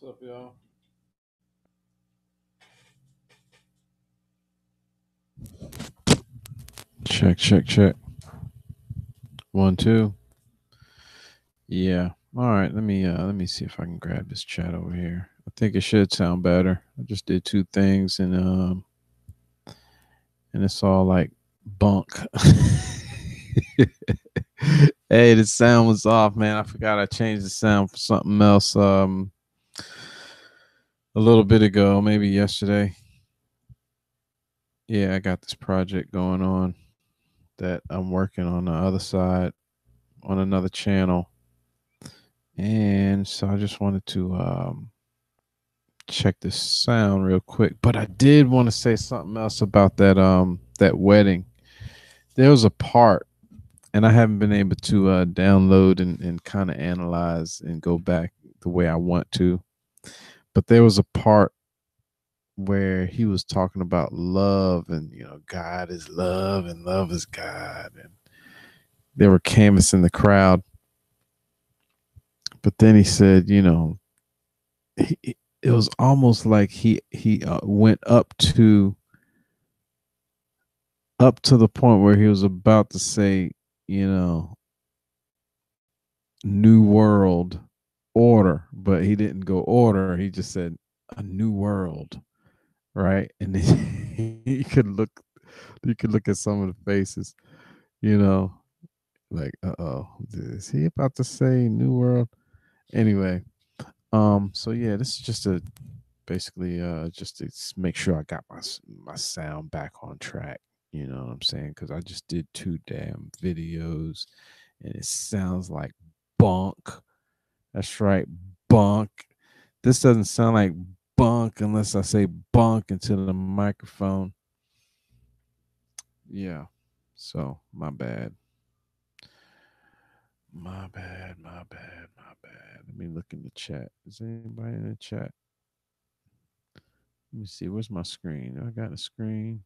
up, y'all? Check, check, check. 1, 2. Yeah. All right. Let me see if I can grab this chat over here. I think it should sound better. I just did two things and it's all like bunk. Hey, the sound was off, man. I forgot I changed the sound for something else a little bit ago, maybe yesterday. Yeah, I got this project going on that I'm working on the other side on another channel. And so I just wanted to check this sound real quick. But I did want to say something else about that wedding. There was a part, and I haven't been able to download and kind of analyze and go back the way I want to. But there was a part where he was talking about love and God is love and love is God, and they were canvassing the crowd. But then he said, it was almost like he went up to the point where he was about to say, you know, new world order, but he didn't go order. He just said a new world, right? And then you could look at some of the faces, you know, like, is he about to say new world? Anyway, so yeah, this is just a basically just to make sure I got my sound back on track. You know what I'm saying? Because I just did two damn videos, and it sounds like bunk. That's right, bunk. This doesn't sound like bunk unless I say bunk into the microphone. Yeah. So my bad. My bad. My bad. My bad. Let me look in the chat. Is anybody in the chat? Let me see. Where's my screen? I got a screen.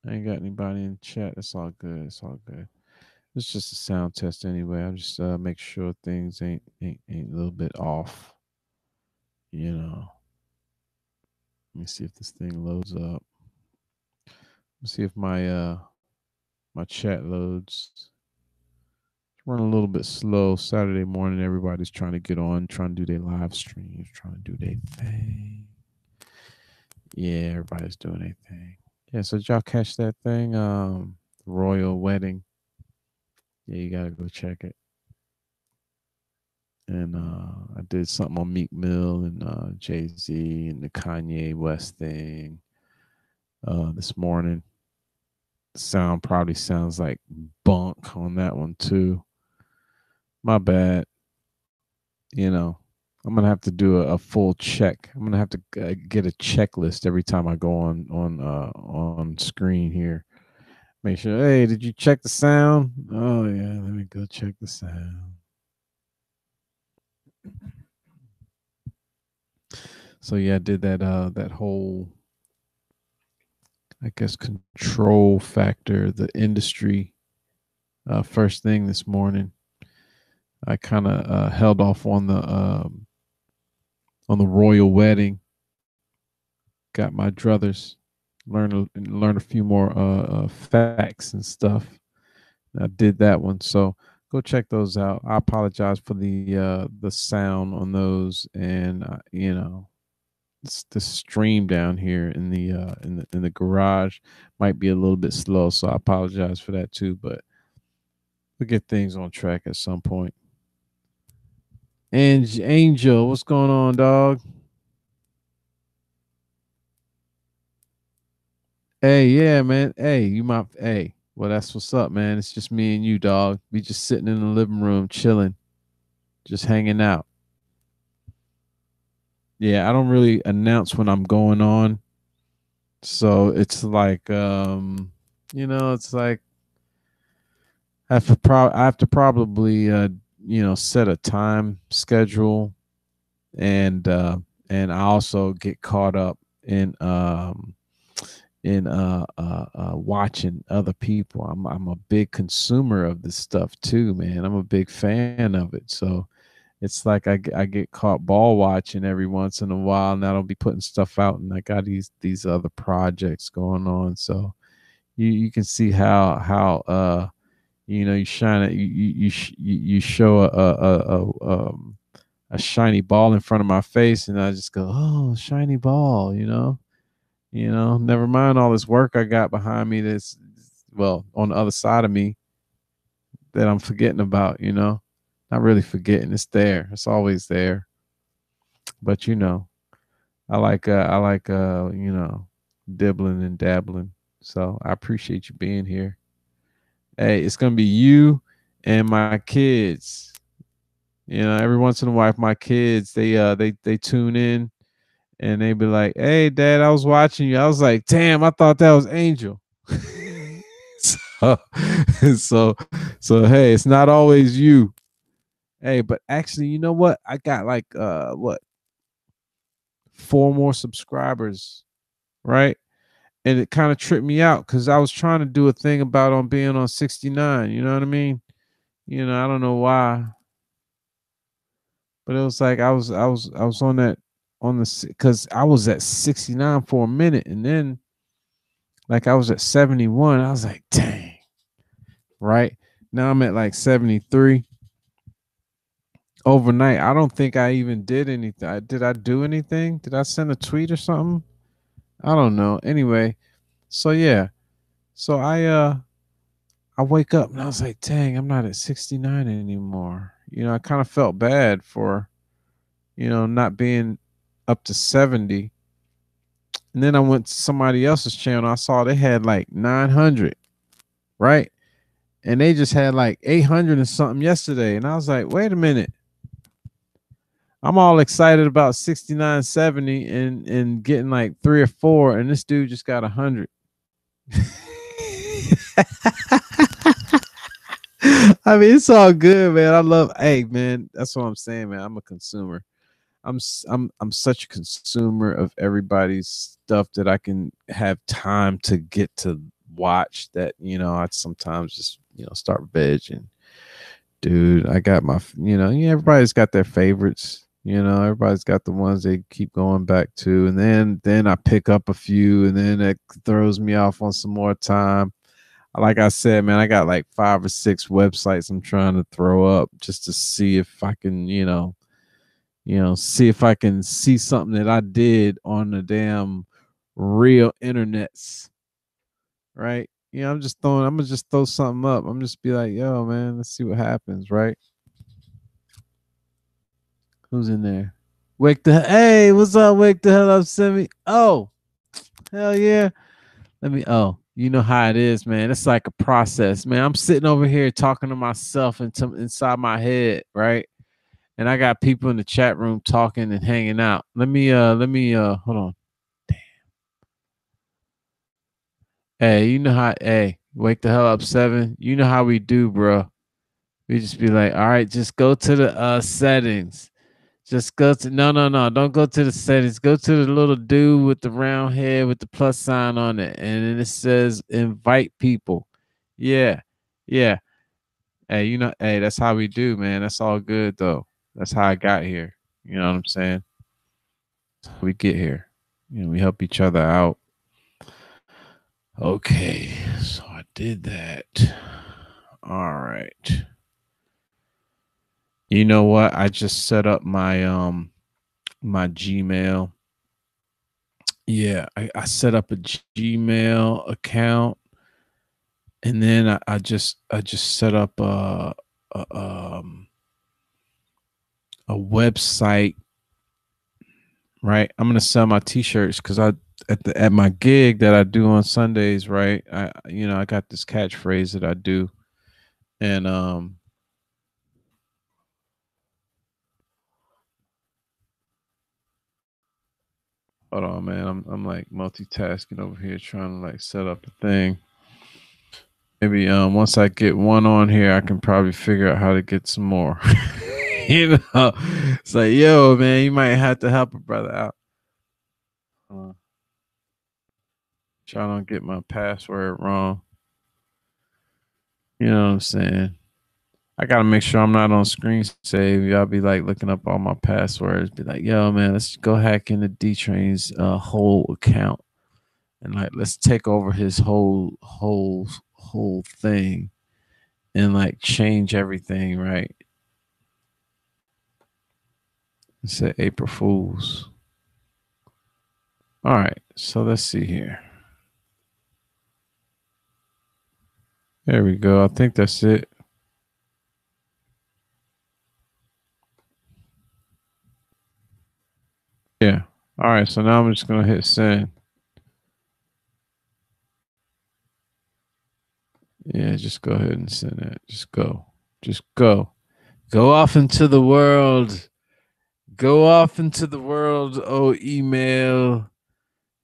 I ain't got anybody in chat. It's all good. It's all good. It's just a sound test anyway. I'll just make sure things ain't a little bit off. You know. Let me see if this thing loads up. Let's see if my chat loads. It's running a little bit slow. Saturday morning, everybody's trying to get on, trying to do their live streams, trying to do their thing. Yeah, everybody's doing their thing. Yeah, so did y'all catch that thing? Royal wedding. Yeah, you gotta go check it. And I did something on Meek Mill and Jay Z and the Kanye West thing this morning. Sound probably sounds like bunk on that one too. My bad. You know, I'm gonna have to do a full check. I'm gonna have to get a checklist every time I go on screen here. Make sure. Hey, did you check the sound? Oh yeah, let me go check the sound. So yeah, I did that whole, I guess, control factor, the industry first thing this morning. I kind of held off on the royal wedding. Got my druthers, learn a few more facts and stuff. I did that one, so go check those out. I apologize for the sound on those, and the stream down here in the garage might be a little bit slow, so I apologize for that too. But we'll get things on track at some point. And Angel, what's going on, dog? Hey, yeah, man. Hey. Well, that's what's up, man. It's just me and you, dog. We just sitting in the living room, chilling, just hanging out. Yeah, I don't really announce when I'm going on, so it's like, it's like I have to probably set a time schedule, and I also get caught up in watching other people. I'm a big consumer of this stuff too, man. I'm a big fan of it, so it's like I get caught ball watching every once in a while, and I don't be putting stuff out, and I got these other projects going on. So you can see how you shine it, you show a shiny ball in front of my face, and I just go, oh, shiny ball, never mind all this work I got behind me that's, well, on the other side of me, that I'm forgetting about, not really forgetting. It's there. It's always there. But I like dibbling and dabbling. So I appreciate you being here. Hey, it's gonna be you and my kids. Every once in a while, my kids, they tune in, and they be like, "Hey, Dad, I was watching you." I was like, "Damn, I thought that was Angel." so, so, so, hey, it's not always you. Hey, but actually, you know what? I got like what, 4 more subscribers, right? And it kind of tripped me out because I was trying to do a thing about on being on 69. You know what I mean? I don't know why, but it was like I was on that, on the, because I was at 69 for a minute, and then like I was at 71. I was like, dang, right? Now I'm at like 73 overnight. I don't think I even did anything. Did I do anything? Did I send a tweet or something? I don't know. Anyway, so yeah. So I wake up and I was like, dang, I'm not at 69 anymore. I kind of felt bad for, not being up to 70. And then I went to somebody else's channel. I saw they had like 900, right? And they just had like 800 and something yesterday. And I was like, wait a minute. I'm all excited about 69, 70 and getting like 3 or 4. And this dude just got 100. I mean, it's all good, man. Hey, man, that's what I'm saying, man. I'm a consumer. I'm such a consumer of everybody's stuff that I can have time to get to watch that, I sometimes just, start vegging. Dude, I got my, yeah, everybody's got their favorites. Everybody's got the ones they keep going back to, and then I pick up a few, and then it throws me off on some more time. Like I said, man, I got like 5 or 6 websites I'm trying to throw up just to see if I can, see if I can see something that I did on the damn real internets, right? I'm gonna just throw something up. I'm just be like, yo, man, let's see what happens, right? Who's in there? Hey, what's up? Wake the hell up, Semi. Oh, hell yeah. You know how it is, man. It's like a process, man. I'm sitting over here talking to myself inside my head, right? And I got people in the chat room talking and hanging out. Hold on. Hey, wake the hell up 7. You know how we do, bro. We just be like, all right, just go to the settings. Just go to no, don't go to the settings. Go to the little dude with the round head with the plus sign on it. And then it says invite people. Yeah. Yeah. Hey, hey, that's how we do, man. That's all good though. That's how I got here. You know what I'm saying? That's how we get here. We help each other out. Okay, so I did that. All right. You know what? I just set up my Gmail. Yeah, I set up a Gmail account, and then I just set up a a website. Right, I'm gonna sell my T-shirts because at my gig that I do on Sundays. Right, I got this catchphrase that I do, and hold on, man. I'm like multitasking over here trying to like set up the thing. Maybe once I get one on here, I can probably figure out how to get some more. It's like, yo, man, you might have to help a brother out. Try don't get my password wrong. You know what I'm saying? I gotta make sure I'm not on screen save. Y'all be like looking up all my passwords. Be like, yo, man, let's go hack into D Train's whole account and like let's take over his whole thing and like change everything. Right? It said April Fools. All right, so let's see here. There we go. I think that's it. Yeah. All right. So now I'm just gonna hit send. Yeah, just go ahead and send it. Just go. Just go. Go off into the world. Go off into the world, oh email.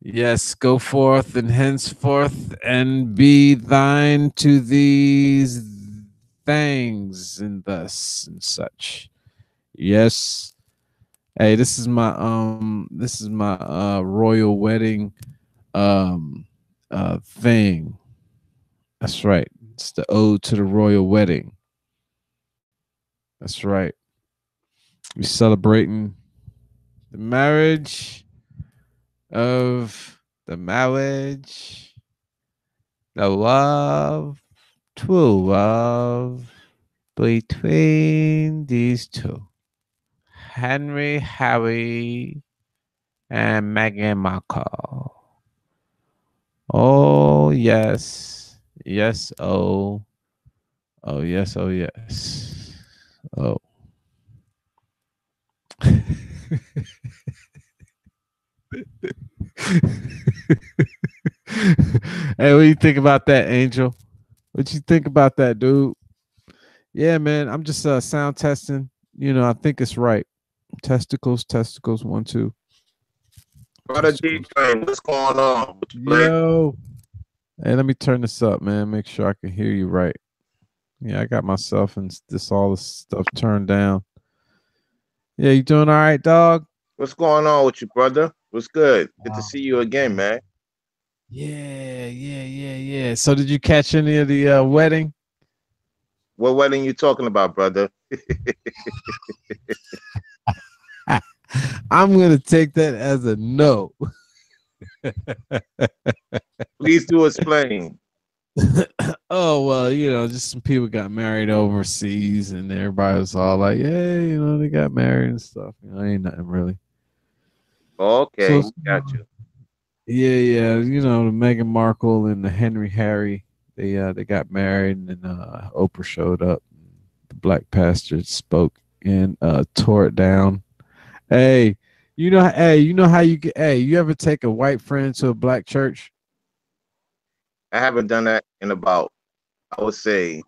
Yes, go forth and henceforth and be thine to these things and thus and such. Yes. Hey, this is my royal wedding thing. That's right. It's the ode to the royal wedding. That's right. We're celebrating the marriage, the love, true love between these two, Henry, Harry, and Meghan Markle. Oh yes, yes, oh, oh yes, oh yes, oh. Hey, what do you think about that, Angel? What you think about that, dude? Yeah, man. I'm just sound testing. I think it's right. Testicles, testicles, 1, 2. Brother D Testicles. Train, what's going on? What you playing? Yo. Hey, let me turn this up, man. Make sure I can hear you right. Yeah, I got myself and all this stuff turned down. Yeah, you doing all right, dog? What's going on with you, brother? What's good? Good to Wow. see you again, man. Yeah, yeah, yeah, yeah. So did you catch any of the wedding? What wedding you talking about, brother? I'm gonna take that as a no. Please do explain. Oh well, just some people got married overseas, and everybody was all like, "Yeah, they got married and stuff." Ain't nothing really. So Okay, got you. yeah, yeah, the Meghan Markle and the Henry Harry, they got married, and then Oprah showed up. The black pastor spoke and tore it down. Hey, how you get? Hey, you ever take a white friend to a black church? I haven't done that in about, I would say,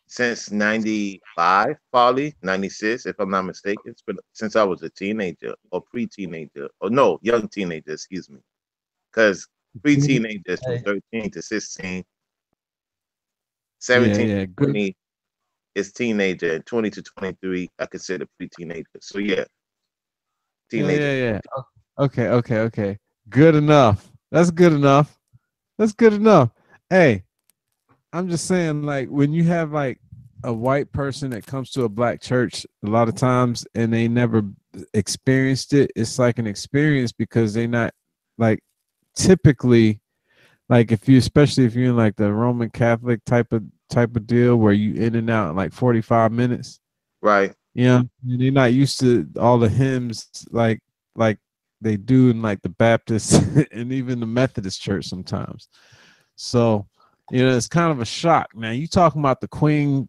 since 95, probably 96, if I'm not mistaken. It's been since I was a teenager or pre-teenager, or no, young teenager, excuse me. Because pre-teenagers from Hey. 13 to 16, Yeah, 17 yeah, to good. 20 is teenager, and 20 to 23, I consider pre-teenager. So yeah, Yeah, teenager. yeah, yeah. Okay, okay, okay. Good enough. That's good enough. That's good enough. Hey, I'm just saying, like, when you have like a white person that comes to a black church a lot of times and they never experienced it, it's like an experience because they not like typically like if you especially if you're in like the Roman Catholic type of deal where you in and out in like 45 minutes. Right. Yeah, they're not used to all the hymns like they do in like the Baptist and even the Methodist church sometimes. So, it's kind of a shock. Now you talking about the Queen's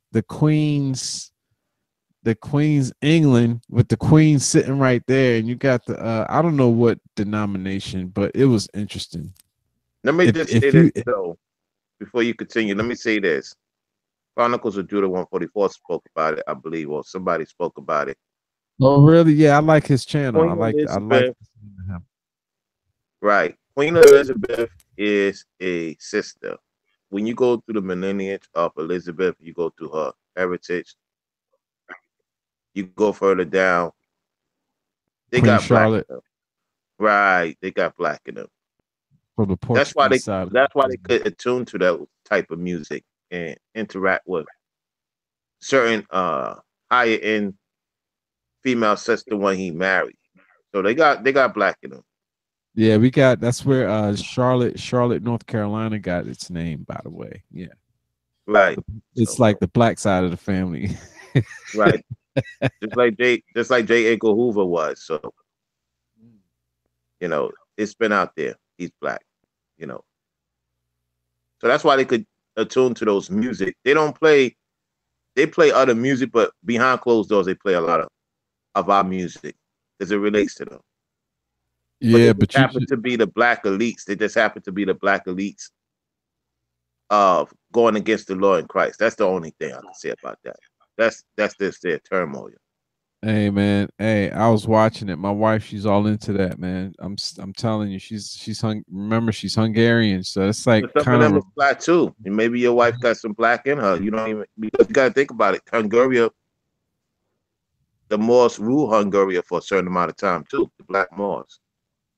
England with the Queen sitting right there, and you got the I don't know what denomination, but it was interesting. Let me If just say if this you though, before you continue. Let me say this. Chronicles of Judah 144 spoke about it, I believe, or somebody spoke about it. Oh really, yeah, I like his channel. I Queen like I like Elizabeth, right. Queen Elizabeth is a sister. When you go through the lineage of Elizabeth, you go through her heritage, you go further down, they Queen got black Charlotte in them. Right. They got black in them. from the That's why Portuguese they side. that's why they could attune to that type of music and interact with. certain higher end female such the one he married. So they got black in them. Yeah, we got that's where Charlotte, North Carolina got its name, by the way. Yeah. Right. It's So like the black side of the family. right. Just like J. Edgar Hoover was. So, it's been out there. He's black, you know. So that's why they could attune to those music. They play other music, but behind closed doors, they play a lot of our music because it relates to them. But they Yeah, just but you happen should to be the black elites. They just happen to be the black elites of going against the law in Christ. That's the only thing I can say about that. That's just their turmoil. hey man, hey, I was watching it. My wife, she's all into that, man. I'm telling you, she's remember she's Hungarian, so it's like But some of kind them of is black too. And maybe your wife got some black in her. You don't even because you gotta think about it. Hungary, the Moors rule Hungary for a certain amount of time too. The black Moors.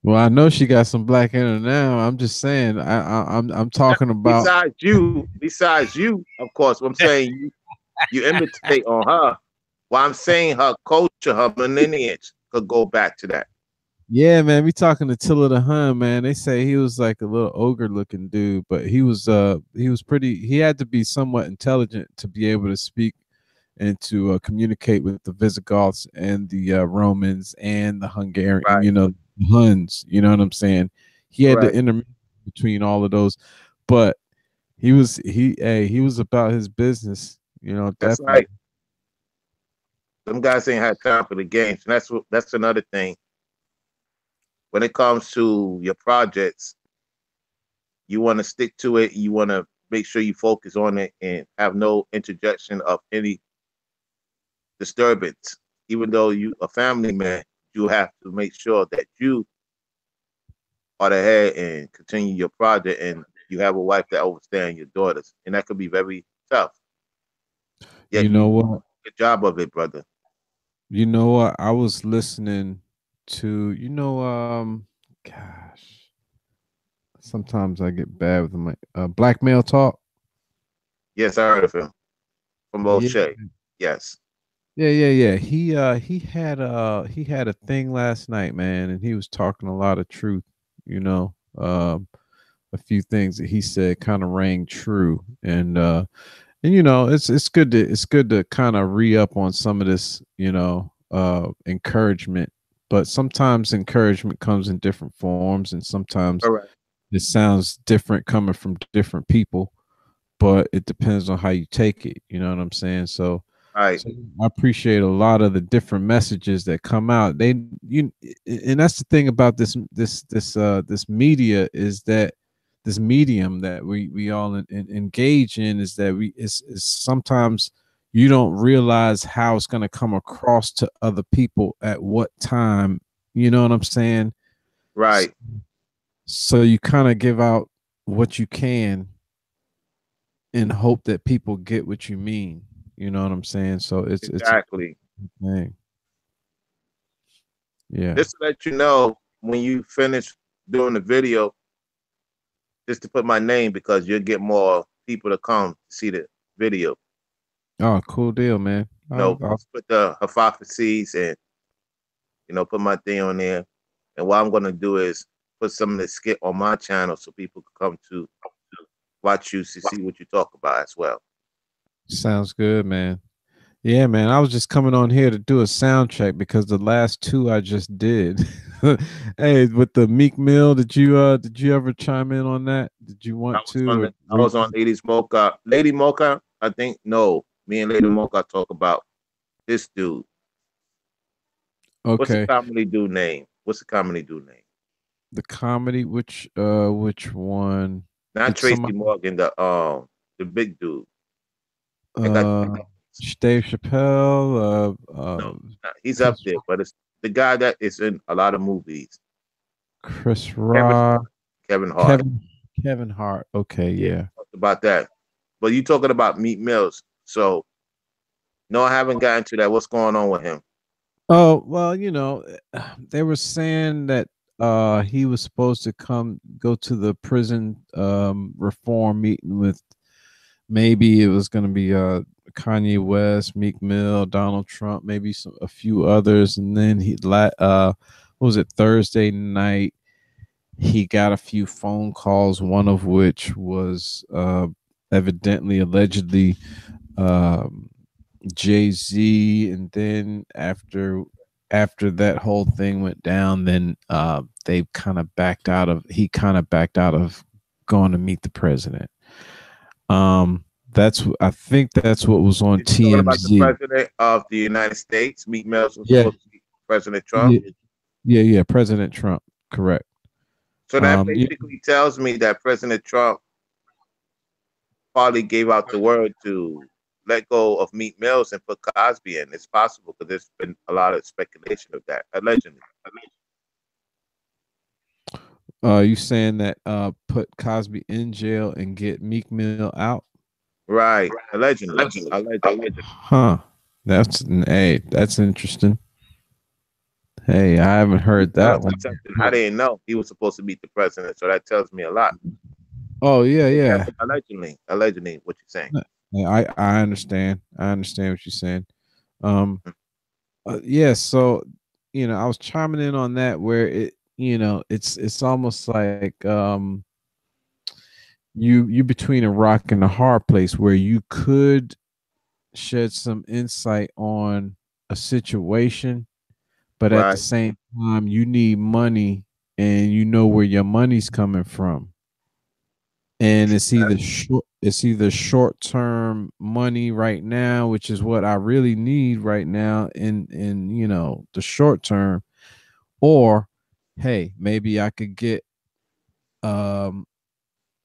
well, I know she got some black in her now. I'm just saying, I'm talking about. Besides you, of course, I'm saying you imitate on her. Well, I'm saying her culture, her lineage could go back to that. Yeah, man, we talking to Tilla the Hun, man. They say he was like a little ogre looking dude, but he was pretty. He had to be somewhat intelligent to be able to speak and to communicate with the Visigoths and the Romans and the Hungarian, Right, Huns. You know what I'm saying? He had to right. intermediate between all of those, but he was about his business. That's Definitely. like them guys ain't had time for the games. And that's another thing. When it comes to your projects, you want to stick to it. You want to make sure you focus on it and have no interjection of any disturbance. Even though you a family man, you have to make sure that you are the head and continue your project, and you have a wife that understands your daughters, and that could be very tough. You Yet you know do what? a good job of it, brother. You know what? I was listening to, gosh, sometimes I get bad with my Black Male Talk. Yes, I heard of him from Yeah. O'Shea. Yes. Yeah. He had a thing last night, man, and he was talking a lot of truth, you know. A few things that he said kind of rang true. And it's good to kind of re-up on some of this, encouragement. But sometimes encouragement comes in different forms, and sometimes Correct. it sounds different coming from different people, but it depends on how you take it. You know what I'm saying? Right. So I appreciate a lot of the different messages that come out. And that's the thing about this media is that this medium that we all engage in is that is sometimes you don't realize how it's going to come across to other people at what time. You know what I'm saying? Right. So you kind of give out what you can and hope that people get what you mean. You know what I'm saying? So it's a Exactly. thing. Yeah. Just to let you know, when you finish doing the video, just to put my name because you'll get more people to come to see the video. Oh, cool deal, man. Just put the hypotheses and put my thing on there. And what I'm gonna do is put some of the skit on my channel so people can come to watch you to see what you talk about as well. sounds good, man. Yeah, man. I was just coming on here to do a sound check because the last two I just did. Hey, with the Meek Mill, did you ever chime in on that? Did you I want was to on or the I was on Lady Mocha. Lady Mocha, I think no. Me and Lady Mocha talk about this dude. What's the okay. comedy dude name? What's the comedy dude name? The comedy, which one? Not Did Tracy somebody Morgan, the big dude. I got uh Dave Chappelle, no, he's up Chris there, but it's the guy that is in a lot of movies. Chris Kevin Rock, Hart. Kevin Hart. Kevin Kevin Hart. Okay, Yeah, yeah. talked about that. But you talking about Meat Mills. So no, I haven't gotten to that. What's going on with him? Oh, well, they were saying that he was supposed to go to the prison reform meeting with maybe it was going to be Kanye West, Meek Mill, Donald Trump, maybe a few others, and then what was it, Thursday night? He got a few phone calls, one of which was evidently, allegedly, um, Jay-Z, and then after that whole thing went down, then they kind of backed out of he kind of backed out of going to meet the president. I think that's what was on You're talking about the TMZ. president of the United States, Meek Mills, was Yeah, supposed to be President Trump. yeah, yeah, President Trump, correct. So that Yeah, basically tells me that President Trump probably gave out the word to let go of Meek Mills and put Cosby in. It's possible because there's been a lot of speculation of that, allegedly. you saying that put Cosby in jail and get Meek Mill out? Right, allegedly, allegedly. Huh. That's interesting. Hey, I haven't heard that one. That's something I didn't know. He was supposed to meet the president, so that tells me a lot. Oh yeah, It yeah. happened allegedly, what you're saying. I understand. I understand what you're saying. Um, yeah. So I was chiming in on that where it's almost like you between a rock and a hard place where you could shed some insight on a situation, but at the Right, same time you need money and you know where your money's coming from. And it's either short term money right now, which is what I really need right now in the short term, or hey, maybe I could get um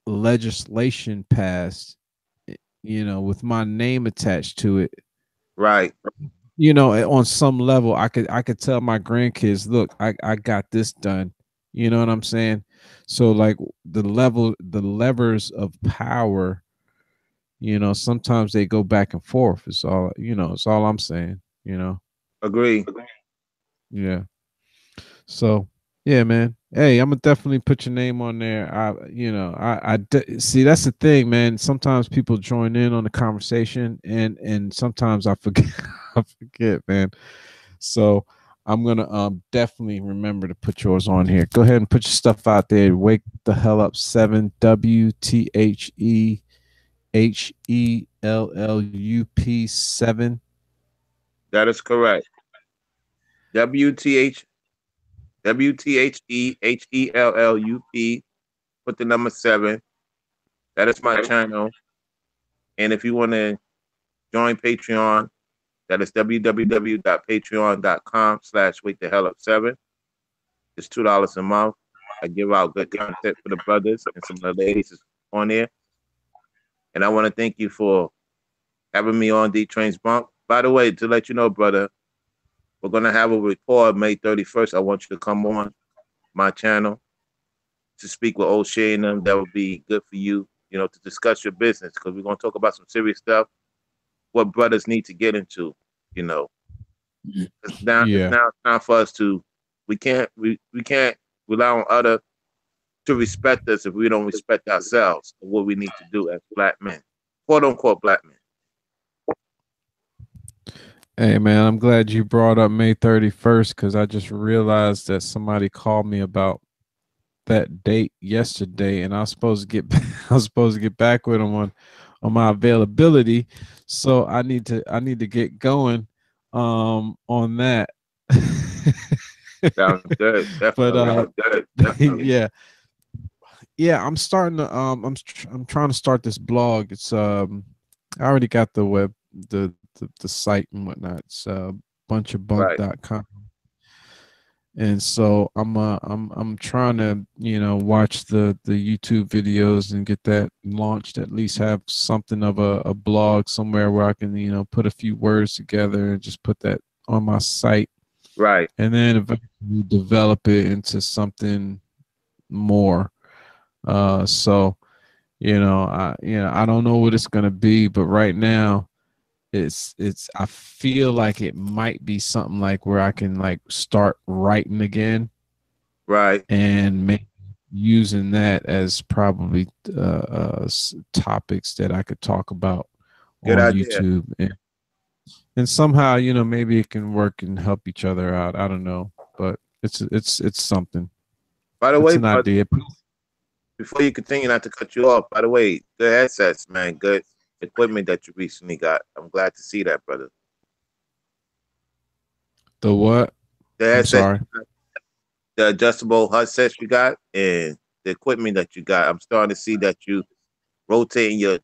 legislation passed, with my name attached to it. right. On some level I could tell my grandkids, look, I got this done. You know what I'm saying? So like the levers of power, sometimes they go back and forth. It's all I'm saying. Agree. Yeah. So yeah, man. Hey, I'm gonna definitely put your name on there. See, that's the thing, man. Sometimes people join in on the conversation, and sometimes I forget. I forget, man. So I'm gonna definitely remember to put yours on here. Go ahead and put your stuff out there. Wake the hell up 7, WTHEHELLUP 7. That is correct. WTH WTHEHELLUP. Put the number 7. That is my channel. And if you want to join Patreon, that is www.patreon.com/wake the hell up 7. It's $2 a month. I give out good content for the brothers and some of the ladies is on there. And I want to thank you for having me on D Train's Bunk. By the way, to let you know, brother, we're gonna have a record May 31st. I want you to come on my channel to speak with O'Shea and them. That would be good for you, to discuss your business because we're gonna talk about some serious stuff. What brothers need to get into, you know. It's Yeah. now time for us to. We can't rely on other to respect us if we don't respect ourselves or what we need to do as black men, quote unquote black men. Hey man, I'm glad you brought up May 31st because I just realized that somebody called me about that date yesterday, and I was supposed to get I was supposed to get back with them on my availability. So I need to get going on that. Sounds good, But definitely. yeah, yeah, I'm starting to I'm trying to start this blog. It's I already got the the site and whatnot. It's Right, bunchofbunk.com. And so I'm trying to watch the YouTube videos and get that launched. At least have something of a blog somewhere where I can put a few words together and just put that on my site, right, and then eventually develop it into something more. So I don't know what it's gonna be, but right now I feel like it might be something like where I can like start writing again right. and maybe using that as probably topics that I could talk about Good on idea. YouTube, and somehow, maybe it can work and help each other out. I don't know, but it's something. By the It's way, an brother, idea. before you continue, not to cut you off. By the way, good headsets, man. Good equipment that you recently got. I'm glad to see that, brother. The what? The I'm headsets, sorry. the adjustable headsets you got, and the equipment that you got. I'm starting to see that you rotating your,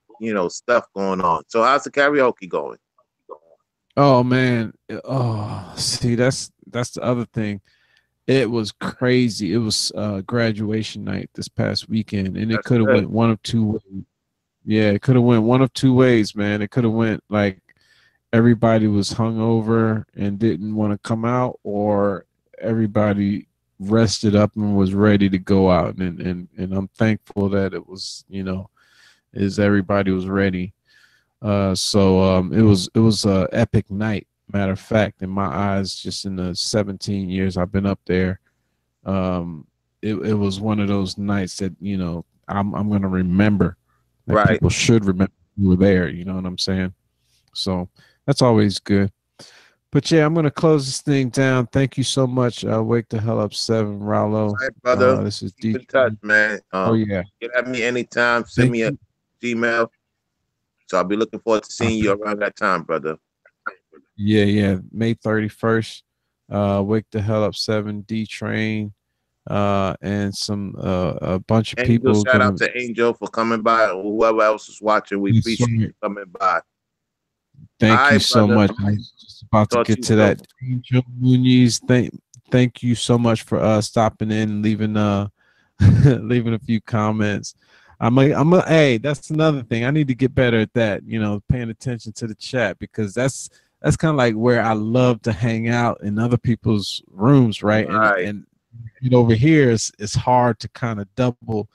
stuff going on. So how's the karaoke going? Oh man. Oh, see, that's the other thing. It was crazy. It was graduation night this past weekend, and it That's could have good. went one of two ways. Yeah, it could have went one of two ways, man. It could have went like everybody was hungover and didn't want to come out, or everybody rested up and was ready to go out. And I'm thankful that it was, is everybody was ready. So it was a epic night. Matter of fact, in my eyes, just in the 17 years I've been up there, um, it was one of those nights that I'm gonna remember, that Right. people should remember you were there. You know what I'm saying? So that's always good. But yeah, I'm gonna close this thing down. Thank you so much. Wake the hell up 7, Rallo. All right, brother. This is Keep D. in touch, man. Oh yeah. Get at me anytime. Send Thank me a you. Gmail. So I'll be looking forward to I seeing you around that time, brother. Yeah, yeah. May 31st. Wake the hell up 7, D Train, and some a bunch of Angel, people shout out gonna. to Angel for coming by. Whoever else is watching, we Yes, appreciate sir. you coming by. All Thank you right, so brother. much. I was just about to Talk to get you to soon. that. Angel Muniz, thank you so much for stopping in and leaving leaving a few comments. Hey, that's another thing. I need to get better at that, paying attention to the chat, because that's kind of like where I love to hang out in other people's rooms, right? And Right. and over here it's hard to kind of double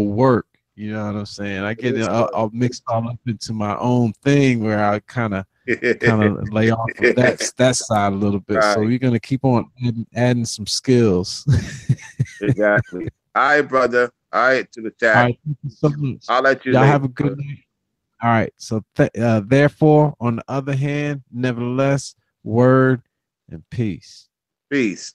work. You know what I'm saying? I It get is I'll mix all up into my own thing where I kind fun. of lay off of that side a little bit. So Right. we're gonna keep on adding some skills. Exactly. All right, brother. All right, to the All chat. right, thank you so much. I'll let you Y'all later. have a good night. All right. So therefore, on the other hand, nevertheless, word and peace. Peace.